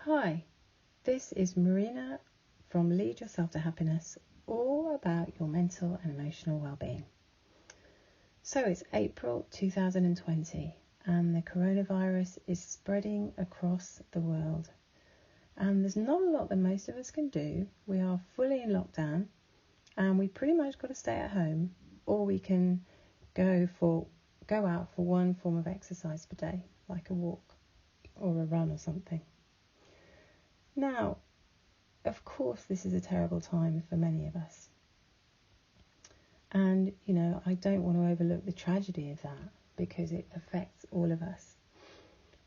Hi, this is Marina from Lead Yourself to Happiness, all about your mental and emotional well-being. So it's April 2020 and the coronavirus is spreading across the world. And there's not a lot that most of us can do. We are fully in lockdown and we pretty much got to stay at home, or we can go out for one form of exercise per day, like a walk or a run or something. Now, of course, this is a terrible time for many of us. And, I don't want to overlook the tragedy of that because it affects all of us.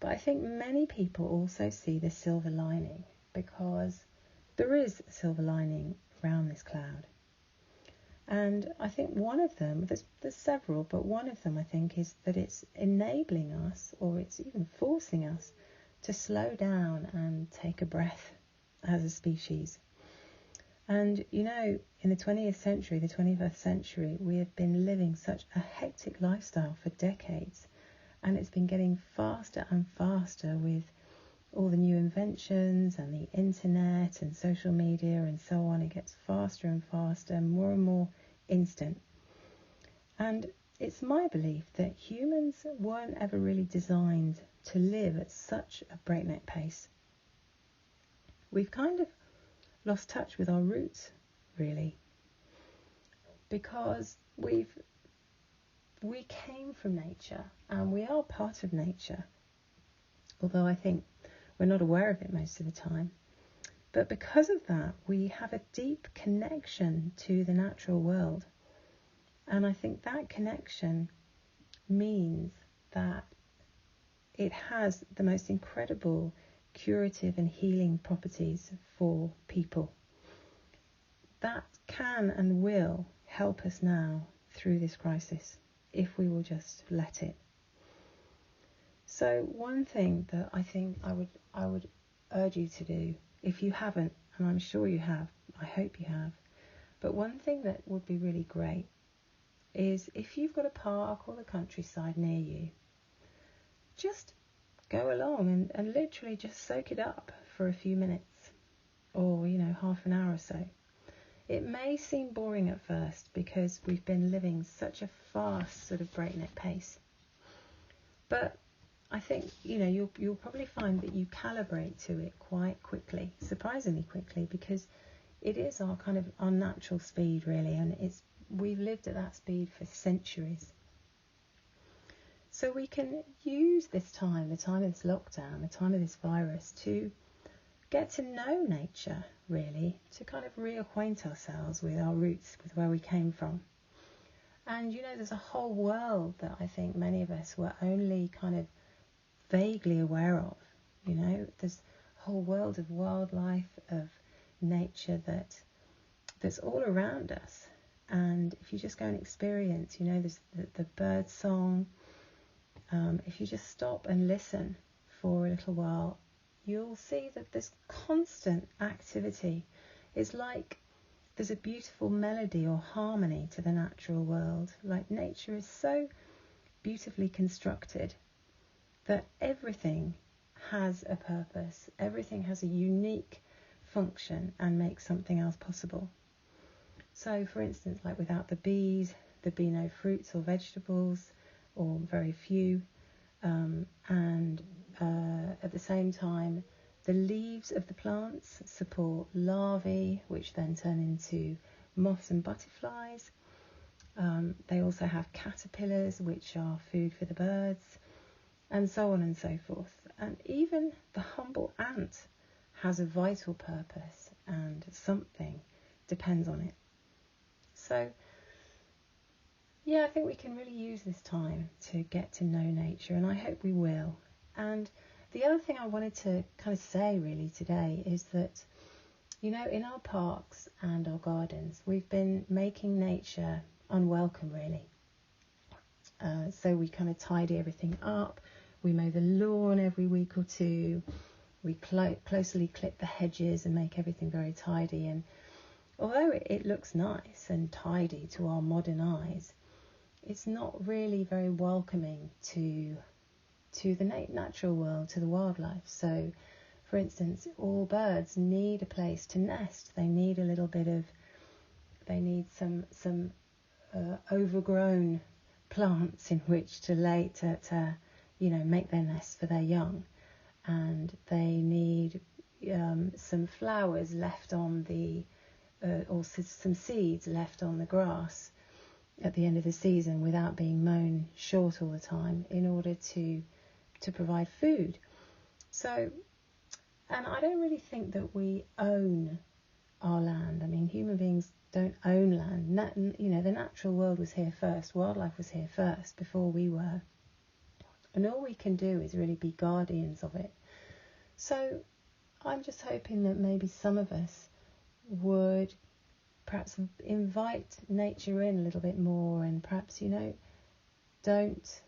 But I think many people also see the silver lining, because there is a silver lining around this cloud. And I think one of them, there's several, but one of them I think is that it's enabling us, or it's even forcing us, to slow down and take a breath as a species. And in the 20th century, the 21st century, we have been living such a hectic lifestyle for decades, and it's been getting faster and faster with all the new inventions and the internet and social media and so on. It gets faster and faster, more and more instant. And it's my belief that humans weren't ever really designed to live at such a breakneck pace. We've kind of lost touch with our roots, really, because we came from nature and we are part of nature, although I think we're not aware of it most of the time. But because of that, we have a deep connection to the natural world. And I think that connection means that it has the most incredible curative and healing properties for people that can and will help us now through this crisis, if we will just let it. So one thing that I think I would urge you to do, if you haven't, and I'm sure you have, I hope you have, but one thing that would be really great is if you've got a park or the countryside near you, just go along and literally just soak it up for a few minutes, or half an hour or so. It may seem boring at first because we've been living such a fast sort of breakneck pace, but I think you'll probably find that you calibrate to it quite quickly, surprisingly quickly, because it is our natural speed really, and we've lived at that speed for centuries. So we can use this time, the time of this lockdown, the time of this virus, to get to know nature, really, to kind of reacquaint ourselves with our roots, with where we came from. And, there's a whole world that I think many of us were only kind of vaguely aware of. There's a whole world of wildlife, of nature that's all around us. And if you just go and experience, there's the bird song. If you just stop and listen for a little while, you'll see that this constant activity is like there's a beautiful melody or harmony to the natural world. Like nature is so beautifully constructed that everything has a purpose, everything has a unique function and makes something else possible. So for instance, like without the bees, there'd be no fruits or vegetables, or very few, and at the same time the leaves of the plants support larvae, which then turn into moths and butterflies. They also have caterpillars, which are food for the birds, and so on and so forth. And even the humble ant has a vital purpose, and something depends on it. So yeah, I think we can really use this time to get to know nature, and I hope we will. And the other thing I wanted to kind of say really today is that, in our parks and our gardens, we've been making nature unwelcome really. So we kind of tidy everything up, we mow the lawn every week or two, we closely clip the hedges and make everything very tidy. And although it looks nice and tidy to our modern eyes, it's not really very welcoming to the natural world, to the wildlife. So for instance, all birds need a place to nest. They need a little bit of, they need some overgrown plants in which to lay to make their nests for their young, and they need some flowers left on the or some seeds left on the grass at the end of the season without being mown short all the time in order to provide food. So, and I don't really think that we own our land. I mean, human beings don't own land. The natural world was here first. Wildlife was here first before we were. And all we can do is really be guardians of it. So I'm just hoping that maybe some of us would perhaps invite nature in a little bit more, and perhaps, don't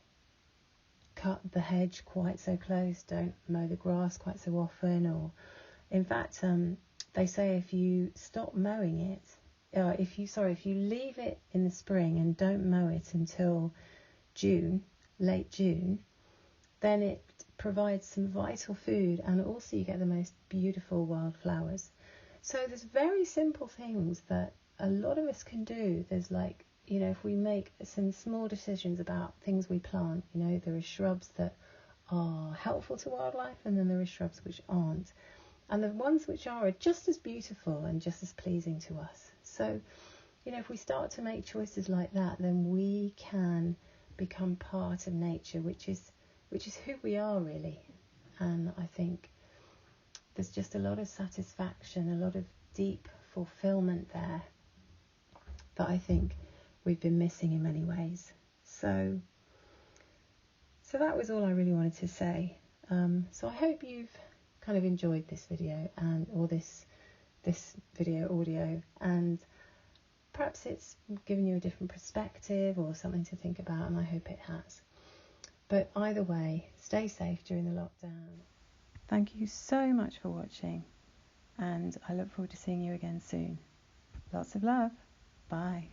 cut the hedge quite so close, don't mow the grass quite so often, or in fact, they say if you stop mowing it, if you leave it in the spring and don't mow it until June, late June, then it provides some vital food, and also you get the most beautiful wildflowers. So there's very simple things that a lot of us can do. There's if we make some small decisions about things we plant, there are shrubs that are helpful to wildlife, and then there are shrubs which aren't. And the ones which are just as beautiful and just as pleasing to us. So, if we start to make choices like that, then we can become part of nature, which is who we are really. And I think there's just a lot of satisfaction, a lot of deep fulfillment there that I think we've been missing in many ways. So that was all I really wanted to say. So I hope you've kind of enjoyed this video or this video audio, and perhaps it's given you a different perspective or something to think about, and I hope it has. But either way, stay safe during the lockdown. Thank you so much for watching, and I look forward to seeing you again soon. Lots of love. Bye.